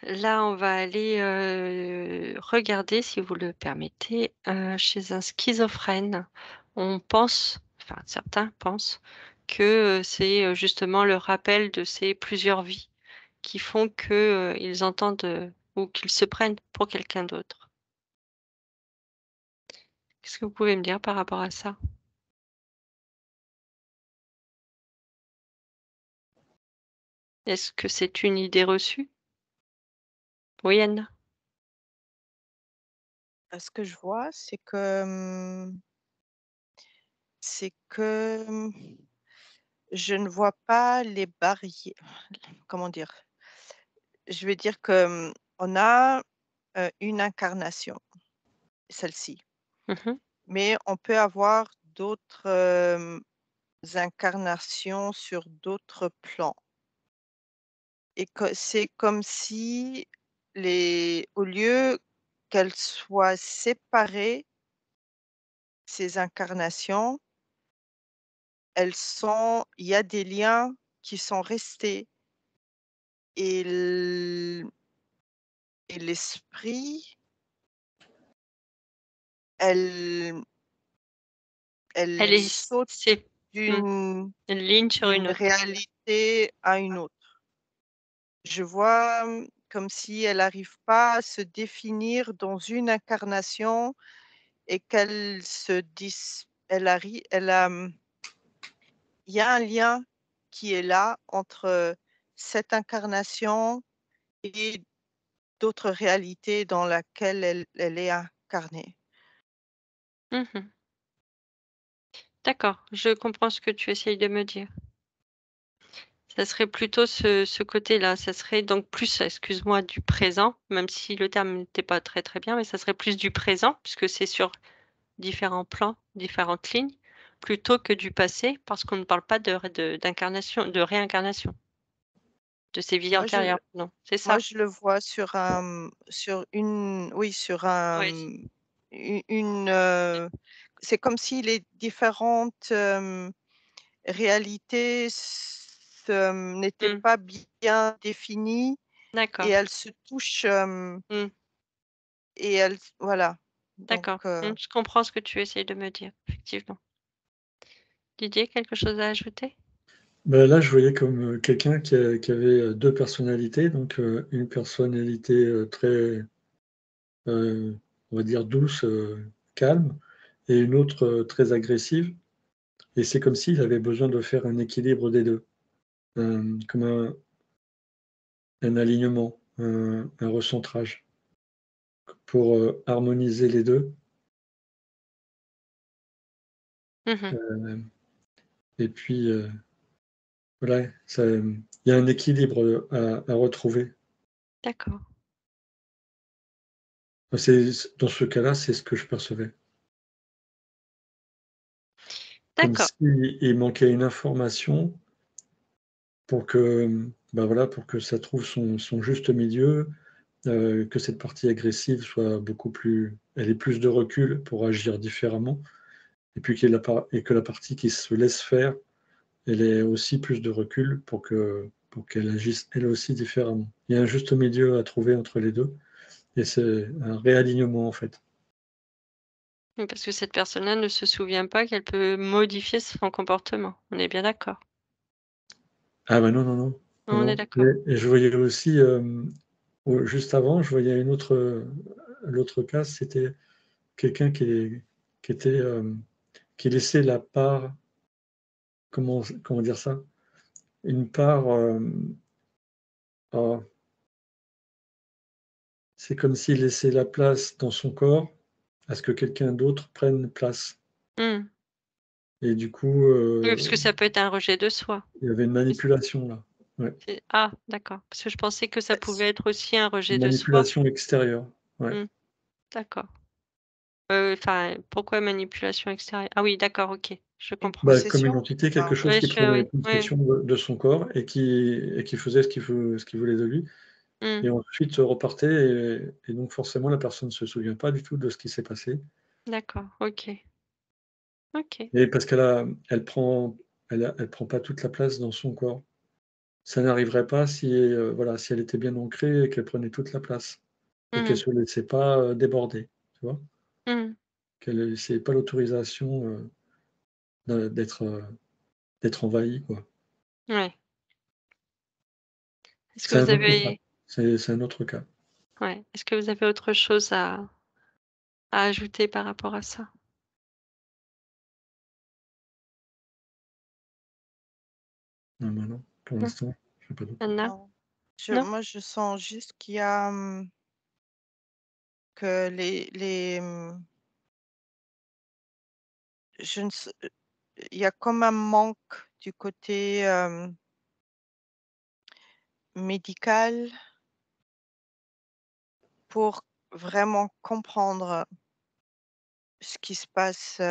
Là, on va aller, regarder, si vous le permettez, chez un schizophrène. On pense, enfin certains pensent que, c'est, justement le rappel de ces plusieurs vies qui font que, ils entendent, ou qu'ils se prennent pour quelqu'un d'autre. Qu'est-ce que vous pouvez me dire par rapport à ça? Est-ce que c'est une idée reçue? Oui, Anna? Ce que je vois, c'est que, je ne vois pas les barrières. Comment dire? Je vais dire que, on a, une incarnation, celle-ci, Mmh. mais on peut avoir d'autres, incarnations sur d'autres plans et que c'est comme si au lieu qu'elles soient séparées, ces incarnations, il y a des liens qui sont restés et l'esprit, elle Elle elle est saute c'est mmh, d'une une ligne sur une d'une autre. réalité à une autre. Je vois, comme si elle n'arrive pas à se définir dans une incarnation et qu'elle se dis elle arri elle a, il y a un lien qui est là entre cette incarnation et d'autres réalités dans laquelle elle est incarnée. Mmh. D'accord, je comprends ce que tu essayes de me dire. Ça serait plutôt ce côté-là, ça serait donc plus, excuse-moi, du présent, même si le terme n'était pas très, très bien, mais ça serait plus du présent puisque c'est sur différents plans, différentes lignes, plutôt que du passé parce qu'on ne parle pas d'incarnation, de réincarnation, de ces vies Moi je antérieures, non, c'est Moi, ça? je le vois sur sur une oui, sur Oui. une, c'est comme si les différentes, réalités n'étaient Mmh. pas bien définies et D'accord. elles se touchent, Mmh. et elles voilà, donc D'accord. Mmh, je comprends ce que tu essayes de me dire, effectivement. Didier, quelque chose à ajouter? Bah, là, je voyais comme, quelqu'un qui avait, 2 personnalités, donc une personnalité, très, on va dire douce, calme et une autre, très agressive et c'est comme s'il avait besoin de faire un équilibre des 2, comme un alignement, un recentrage pour, harmoniser les 2. Mmh. Hem et puis, voilà, il y a un équilibre, à retrouver. D'accord. C'est dans ce cas-là, c'est ce que je percevais. Comme D'accord. s'il manquait une information pour que, bah, voilà, pour que ça trouve son juste milieu, que cette partie agressive soit beaucoup plus elle ait plus de recul pour agir différemment et puis que la partie qui se laisse faire, elle ait aussi plus de recul pour qu'elle agisse elle aussi différemment. Il y a un juste milieu à trouver entre les 2 et c'est un réalignement, en fait. Oui, parce que cette personne-là ne se souvient pas qu'elle peut modifier son comportement. On est bien d'accord? Ah bah, non, non, non. Non, On est non d'accord. et je voyais aussi, juste avant, je voyais une autre, l'autre cas, c'était quelqu'un qui était, qui laissait la part, comment dire ça? Une part, ah, c'est comme s'il laissait la place dans son corps à ce que quelqu'un d'autre prenne place Mmh. et du coup, Oui, parce que ça peut être un rejet de soi. il y avait une manipulation là. Ouais, Ah, d'accord, parce que je pensais que ça s pouvait être aussi un rejet une de soi. manipulation extérieure. Ouais. Mmh, d'accord. Enfin, pourquoi manipulation extérieure? Ah oui, d'accord, OK, je une comprends. Bah, comme une possession, entité, enfin, quelque chose Oui, qui prenait oui, oui. possession de son corps et qui faisait ce qu'il voulait de lui Mmh, et ensuite repartait et donc forcément la personne ne se souvient pas du tout de ce qui s'est passé d'accord, OK, OK. et parce elle prend pas toute la place dans son corps. ça n'arriverait pas si, voilà, si elle était bien ancrée et qu'elle prenait toute la place et qu'elle Mmh. se laissait pas, déborder, tu vois? Mmh. Qu'elle ne laissait pas l'autorisation, d'être envahie, quoi. Ouais. Est-ce que C'est un vous autre cas, avez c'est un autre cas. ouais, est-ce que vous avez autre chose à ajouter par rapport à ça? Non, bah, non, pour Non? l'instant, j'ai pas d'autre. Anna? Non. Non? Moi, je sens juste qu'il y a, que je ne s il y a comme un manque du côté, médical pour vraiment comprendre ce qui se passe,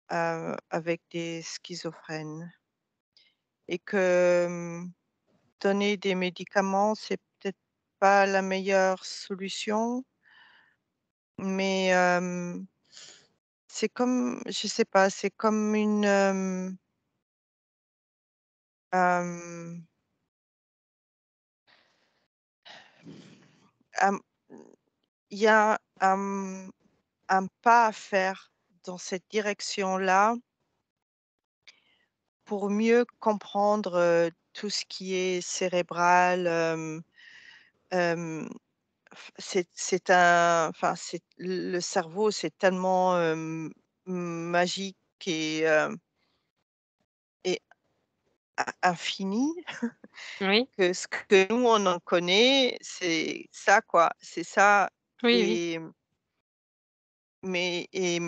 avec des schizophrènes et que, donner des médicaments, c'est peut-être pas la meilleure solution, mais, c'est comme je sais pas, c'est comme une, hem, un il y a un pas à faire dans cette direction-là pour mieux comprendre, tout ce qui est cérébral, hem, c'est un enfin, c'est le cerveau, c'est tellement, magique et infini Oui? que ce que nous, on en connaît, c'est ça, quoi. C'est ça Oui, oui. et mais et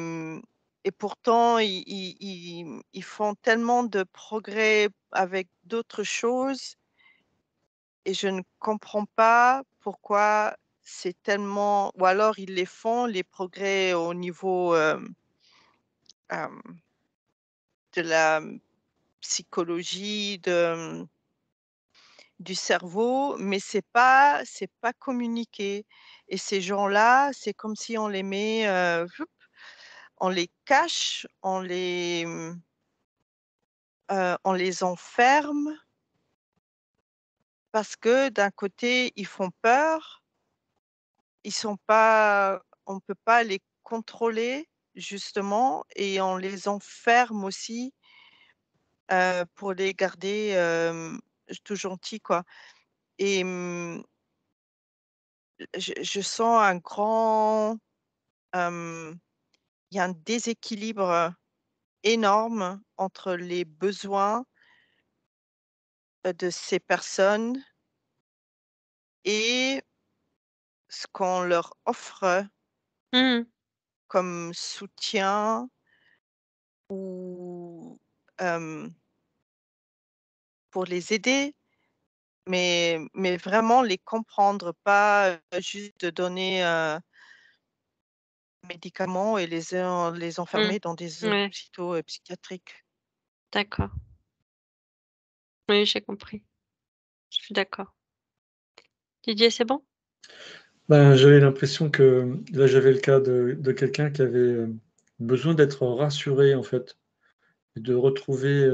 pourtant ils font tellement de progrès avec d'autres choses et je ne comprends pas pourquoi c'est tellement ou alors ils les font, les progrès au niveau, hem, de la psychologie, du cerveau, mais c'est pas communiqué et ces gens-là, c'est comme si on les met, on les cache, on les enferme parce que d'un côté, ils font peur, ils sont pas on peut pas les contrôler justement et on les enferme aussi, pour les garder, tout gentils quoi et je sens un grand, hem, il y a un déséquilibre énorme entre les besoins, de ces personnes et ce qu'on leur offre Mmh. comme soutien ou, hem, pour les aider, mais vraiment les comprendre, pas, juste donner, médicaments et les Mmh. enfermer dans des Ouais, hôpitaux, psychiatriques. d'accord. Oui, j'ai compris. Je suis d'accord. Didier, c'est bon? Ben, j'avais l'impression que, là, j'avais le cas de quelqu'un qui avait, besoin d'être rassuré, en fait, et de retrouver,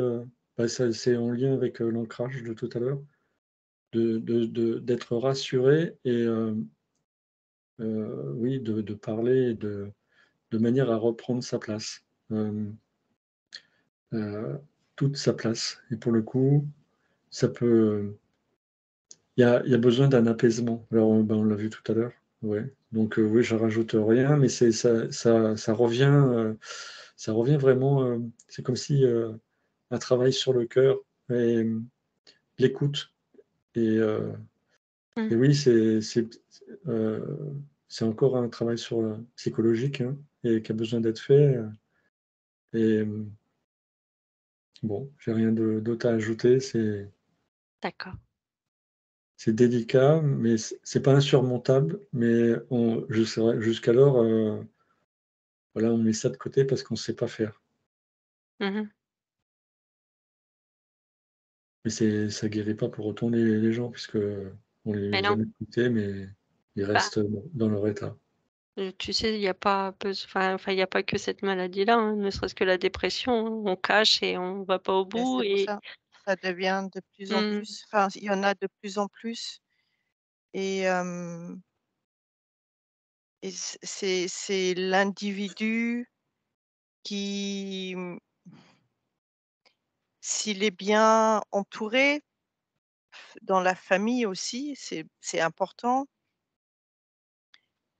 bah, ça c'est en lien avec, l'ancrage de tout à l'heure, d'être rassuré et oui, de parler et de manière à reprendre sa place, heu, toute sa place et pour le coup, ça peut, il y a besoin d'un apaisement. Alors, ben, on l'a vu tout à l'heure, ouais, donc oui, je rajoute rien, mais c'est ça revient vraiment, c'est comme si, un travail sur le cœur et l'écoute et Mmh. oui, c'est encore un travail sur, psychologique, hein, et qui a besoin d'être fait, et bon, j'ai rien d'autre à ajouter. D'accord. C'est délicat, mais c'est pas insurmontable, mais je c'est vrai, jusqu'alors, voilà, on met ça de côté parce qu'on sait pas faire. Mmh mh. Mais ça guérit pas pour autant les gens puisque on Mais les non. aime écouter, mais ils Bah, restent dans leur état. tu sais, il y a pas il y a pas que cette maladie-là, hein, ne serait-ce que la dépression, hein. On cache et on va pas au Et bout c'est pour et ça. Ça devient de plus en Mmh. plus, enfin, il y en a de plus en plus et c'est l'individu qui, s'il est bien entouré, dans la famille aussi, c'est important,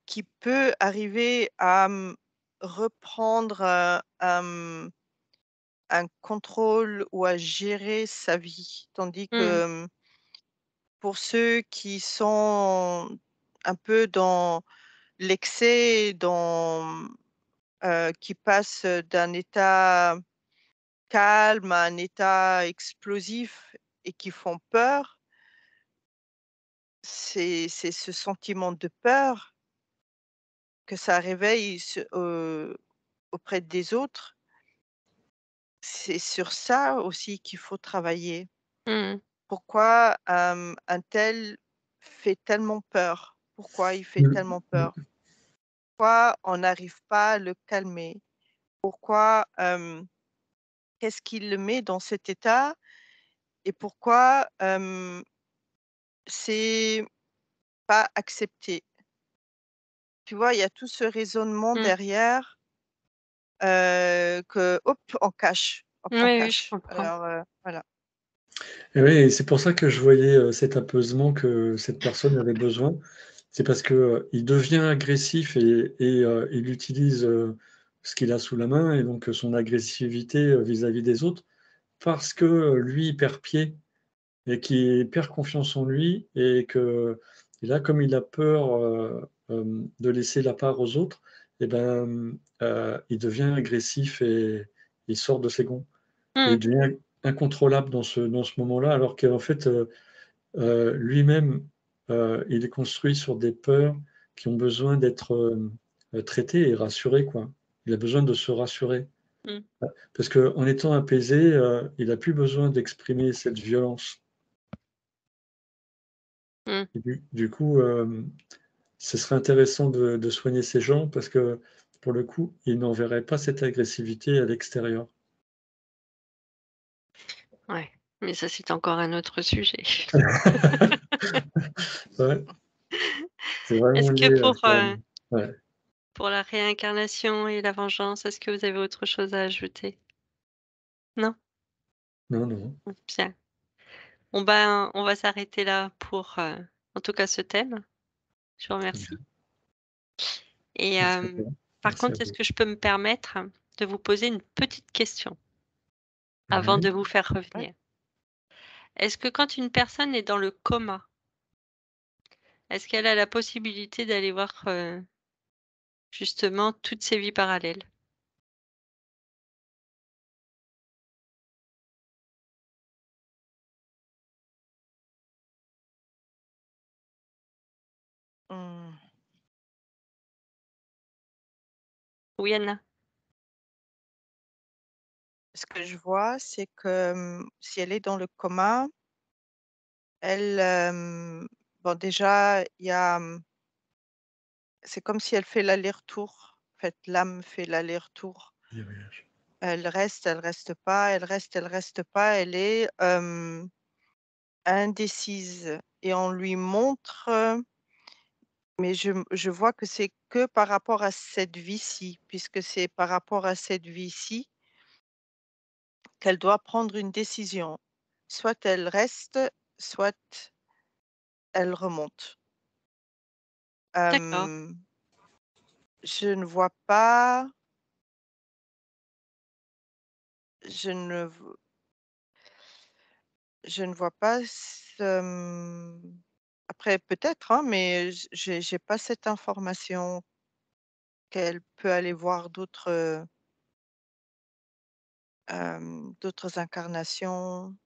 qui peut arriver à, reprendre, un contrôle ou à gérer sa vie. Tandis Mmh. que, pour ceux qui sont un peu dans l'excès, qui passent d'un état calme à un état explosif et qui font peur, c'est ce sentiment de peur que ça réveille auprès des autres. C'est sur ça aussi qu'il faut travailler. Mmh. Pourquoi, un tel fait tellement peur? Pourquoi il fait Mmh. tellement Mmh. peur? Pourquoi on n'arrive pas à le calmer? Pourquoi, qu'est-ce qui le met dans cet état et pourquoi, c'est pas accepté? Tu vois, il y a tout ce raisonnement Mmh. derrière, que hop, on cache, hop, Oui, on oui, je cache. comprends. Alors, voilà. Et oui, et c'est pour ça que je voyais, cet apaisement que cette personne avait besoin. C'est parce que, il devient agressif et il utilise, ce qu'il a sous la main et donc son agressivité, vis-à-vis des autres parce que, lui, il perd pied et qu'il perd confiance en lui et là, comme il a peur, de laisser la part aux autres et ben, il devient agressif et il sort de ses gonds et Mmh. il devient incontrôlable dans ce moment-là alors qu'en fait, lui-même, il est construit sur des peurs qui ont besoin d'être, traitées et rassurées, quoi. Il a besoin de se rassurer. Mmh. Parce qu'en étant apaisé, il a plus besoin d'exprimer cette violence Mmh. et du coup, ce serait intéressant de soigner ces gens parce que, pour le coup, ils n'enverraient pas cette agressivité à l'extérieur. Ouais, mais ça, c'est encore un autre sujet. Ouais, c'est vraiment Est-ce que lié à ça. Ouais. pour la réincarnation et la vengeance, est-ce que vous avez autre chose à ajouter? Non? Non, non. Bien. Bon, ben, on va s'arrêter là pour, en tout cas ce thème. Je vous Très bien. remercie et Merci à toi. par Merci à contre, est-ce vous. que je peux me permettre de vous poser une petite question avant Ouais. de vous faire Ouais. revenir? Est-ce que quand une personne est dans le coma, est-ce qu'elle a la possibilité d'aller voir, justement toutes ses vies parallèles? Mmh. Oui, Anna? Ce que je vois, c'est que, si elle est dans le coma, elle, bon déjà, il y a, c'est comme si elle fait l'aller-retour. En fait, l'âme fait l'aller-retour. Des voyages. Elle reste pas, elle reste, elle reste pas. Elle est, indécise et on lui montre, mais je vois que c'est que par rapport à cette vie-ci, puisque c'est par rapport à cette vie-ci qu'elle doit prendre une décision. Soit elle reste, soit elle remonte. D'accord. Hem, je ne vois pas je ne v je ne vois pas après peut-être, hein, mais j'ai pas cette information qu'elle peut aller voir d'autres incarnations.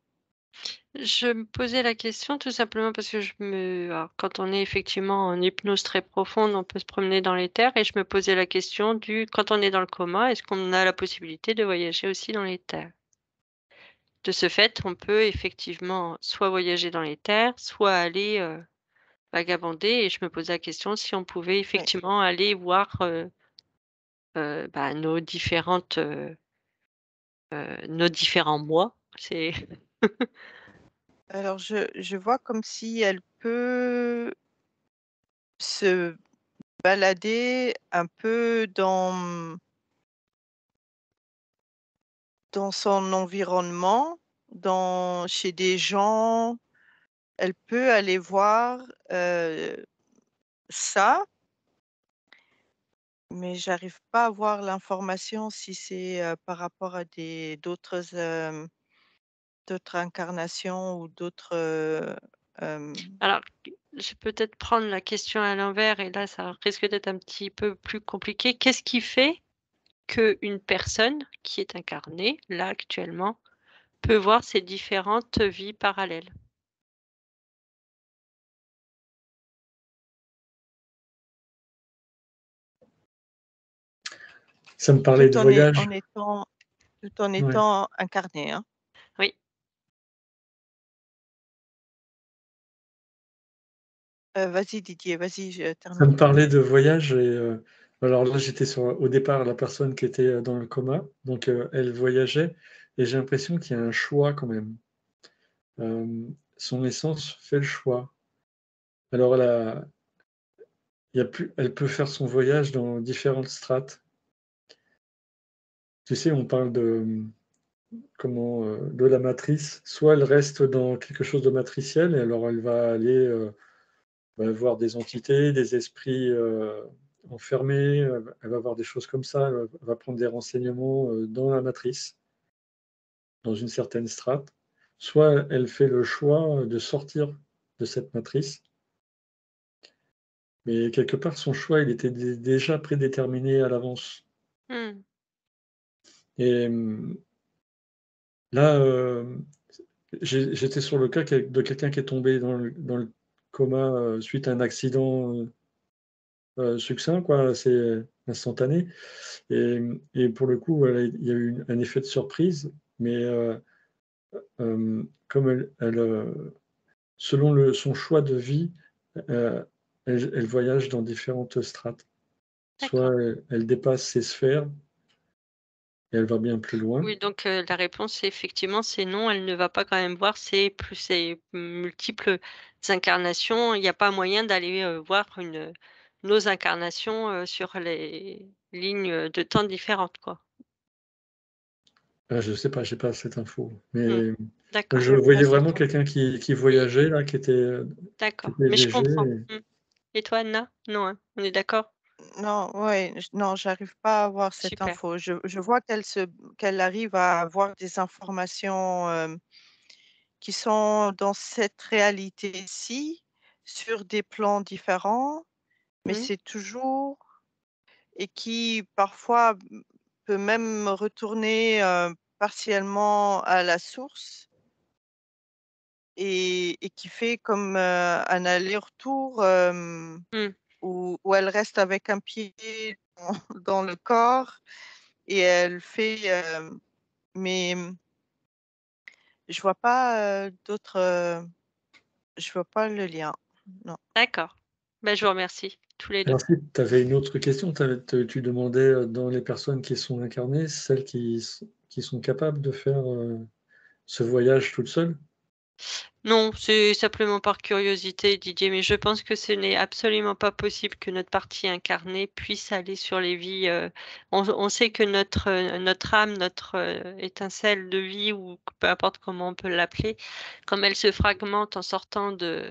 Je me posais la question tout simplement parce que alors quand on est effectivement en hypnose très profonde, on peut se promener dans les terres et je me posais la question du quand on est dans le coma, est-ce qu'on a la possibilité de voyager aussi dans les terres? De ce fait, on peut effectivement soit voyager dans les terres, soit aller, vagabonder et je me posais la question si on pouvait Oui, effectivement aller voir, bah, nos différents moi. C'est Alors je vois comme si elle peut se balader un peu dans son environnement, chez des gens. Elle peut aller voir, ça, mais j'arrive pas à voir l'information si c'est, par rapport à d'autres incarnations ou d'autres, Alors, je peux peut-être prendre la question à l'envers et là, ça risque d'être un petit peu plus compliqué. Qu'est-ce qui fait qu'une personne qui est incarnée, là, actuellement, peut voir ces différentes vies parallèles? Ça me parlait tout de en é voyage. en étant tout en Ouais. étant incarné, hein. Oui. Vas-y Didier, vas-y, je Ça me termine. parlait de voyage et alors là, j'étais au départ, la personne qui était dans le coma, donc elle voyageait et j'ai l'impression qu'il y a un choix quand même. Son essence fait le choix. Alors elle peut faire son voyage dans différentes strates. Tu sais, on parle de la matrice. Soit elle reste dans quelque chose de matriciel et alors elle va aller voir des entités, des esprits enfermés, elle va voir des choses comme ça, elle va prendre des renseignements dans la matrice, dans une certaine strate. Soit elle fait le choix de sortir de cette matrice, mais quelque part son choix il était déjà prédéterminé à l'avance. Mmh. Et là, j'étais sur le cas de quelqu'un qui est tombé dans le coma suite à un accident succinct, quoi, c'est instantané. Et pour le coup, voilà, il y a eu un effet de surprise, mais comme selon son choix de vie, euh, elle voyage dans différentes strates. Soit D'accord. elle dépasse ses sphères et elle va bien plus loin. Oui, donc la réponse, effectivement, c'est non, elle ne va pas quand même voir ces multiples incarnations. Il n'y a pas moyen d'aller, voir nos incarnations, sur les lignes, de temps différentes, quoi. Je ne sais pas, j'ai pas cette info. Mmh. Mais D'accord. je Je voyais pense vraiment quelqu'un qui Oui, voyageait, là, qui d'accord, était mais je léger. comprends. Mmh. Et toi, Anna? Non, hein? On est d'accord? non, ouais, non, j'arrive pas à avoir cette Super. info. Je vois qu'elle arrive à avoir des informations, qui sont dans cette réalité-ci, sur des plans différents, mais Mmh. c'est toujours et qui parfois, peut même retourner, partiellement à la source et qui fait comme, un aller-retour, Mmh. où elle reste avec un pied dans dans le corps et elle fait, mais, je vois pas, je vois pas le lien. Non. D'accord. Bah, je vous remercie tous les 2. Alors si tu avais une autre question, tu demandais dans les personnes qui sont incarnées, celles qui sont capables de faire ce voyage toutes seules? Non, c'est simplement par curiosité, Didier, mais je pense que ce n'est absolument pas possible que notre partie incarnée puisse aller sur les vies, on sait que notre âme, notre, étincelle de vie ou peu importe comment on peut l'appeler, comme elle se fragmente en sortant de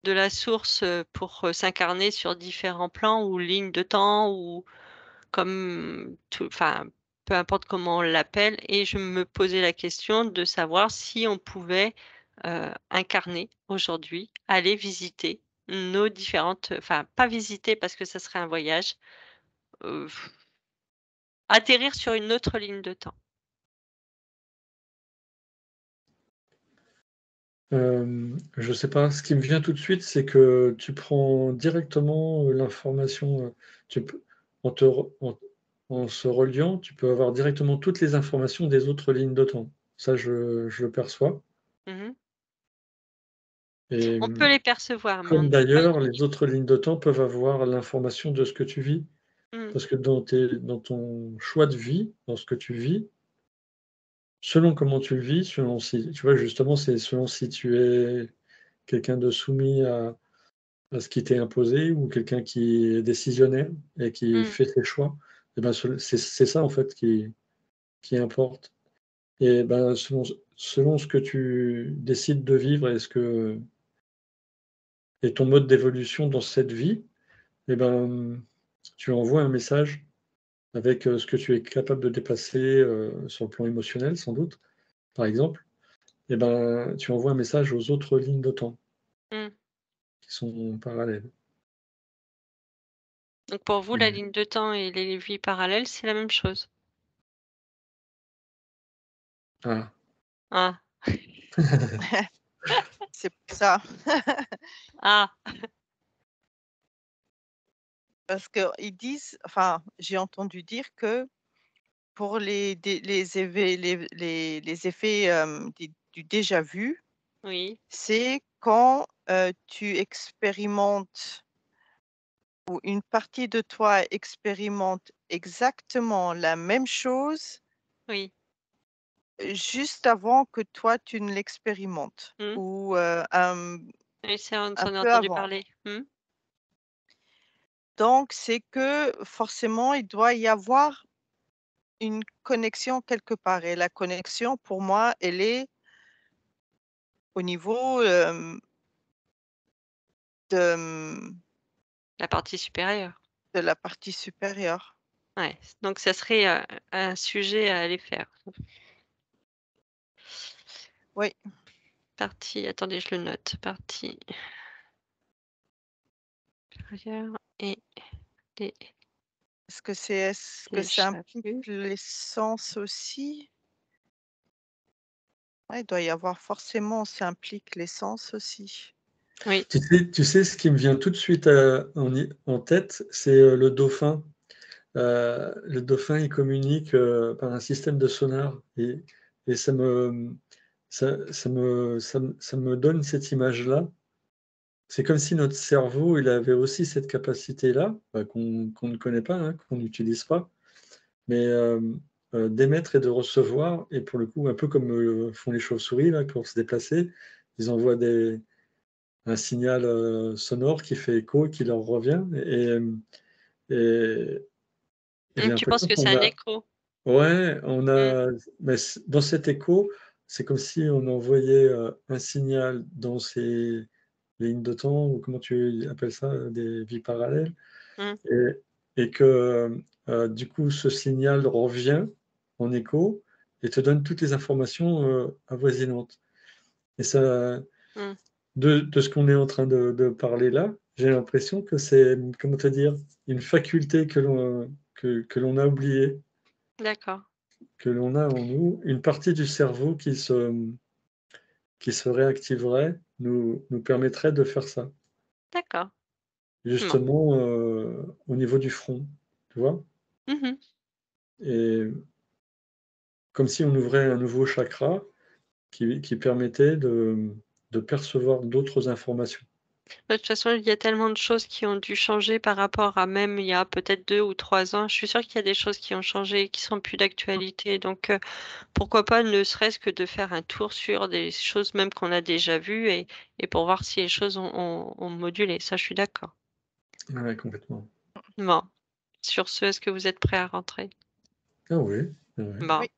la source, pour, s'incarner sur différents plans ou lignes de temps ou comme tout enfin, peu importe comment on l'appelle et je me posais la question de savoir si on pouvait, incarner aujourd'hui, aller visiter nos différentes enfin, pas visiter parce que ça serait un voyage, heu, atterrir sur une autre ligne de temps. Je sais pas, ce qui me vient tout de suite, c'est que tu prends directement, l'information, tu peux en te re en se reliant, tu peux avoir directement toutes les informations des autres lignes de temps. Ça, je le perçois Mmh. et On peut les percevoir, mais on comme ne peut pas d'ailleurs, y les autres lignes de temps peuvent avoir l'information de ce que tu vis. mmh, Parce que dans ton choix de vie, dans ce que tu vis, selon comment tu le vis, selon si, tu vois, justement, c'est selon si tu es quelqu'un de soumis à ce qui t'est imposé ou quelqu'un qui est décisionnaire et qui Mm. fait ses choix. Et ben, c'est ça, en fait, qui importe. Et ben, selon ce que tu décides de vivre et ton mode d'évolution dans cette vie, et ben, tu envoies un message avec ce que tu es capable de dépasser sur le plan émotionnel, sans doute, par exemple. Et ben, tu envoies un message aux autres lignes de temps Mm. qui sont parallèles. Donc pour vous, la Et- ligne de temps et les vies parallèles, c'est la même chose. Ah. Ah, C'est pour ça. ah, Parce qu'ils disent, enfin, j'ai entendu dire que pour les effets du déjà vu, oui, c'est quand tu expérimentes ou une partie de toi expérimente exactement la même chose oui. juste avant que toi tu ne l'expérimentes Mm. ou Oui, ça, un j'en ai peu entendu avant. parler. Mm. Donc, c'est que forcément, il doit y avoir une connexion quelque part. Et la connexion, pour moi, elle est au niveau de, La partie supérieure. de la partie supérieure. Ouais. Donc ça serait un sujet à aller faire. Oui, Partie, attendez, je le note. Partie supérieure et les est-ce que ça déjà implique vus. l'essence aussi? Ouais, il doit y avoir forcément, ça implique l'essence aussi. Oui, Tu sais, ce qui me vient tout de suite en tête, c'est le dauphin. Le dauphin, il communique par un système de sonar et ça me donne cette image-là. C'est comme si notre cerveau, il avait aussi cette capacité-là, qu'on ne connaît pas, hein, qu'on n'utilise pas, mais d'émettre et de recevoir, et pour le coup, un peu comme font les chauves-souris là, pour se déplacer, ils envoient un signal sonore qui fait écho, qui leur revient, et j'ai Tu penses l'impression que c'est qu'on un a, écho? ouais, Mm. mais dans cet écho, c'est comme si on envoyait un signal dans ces lignes de temps, ou comment tu appelles ça, des vies parallèles, Mm. et, et que du coup, ce signal revient en écho et te donne toutes les informations avoisinantes. Et ça, Mm. de ce qu'on est en train de parler là, j'ai l'impression que c'est, comment te dire, une faculté que l'on a oubliée, D'accord, que l'on a en nous, une partie du cerveau qui se réactiverait, nous permettrait de faire ça, d'accord. Bon. justement au niveau du front, tu vois, Mhm. et comme si on ouvrait un nouveau chakra qui permettait de percevoir d'autres informations. De toute façon, il y a tellement de choses qui ont dû changer par rapport à même il y a peut-être 2 ou 3 ans. Je suis sûre qu'il y a des choses qui ont changé, qui sont plus d'actualité. Donc, pourquoi pas, ne serait-ce que de faire un tour sur des choses même qu'on a déjà vues et pour voir si les choses ont modulé. Ça, je suis d'accord. Ouais, complètement. Bon, sur ce, est-ce que vous êtes prêts à rentrer? Ah oui, ouais. Bon. Oui.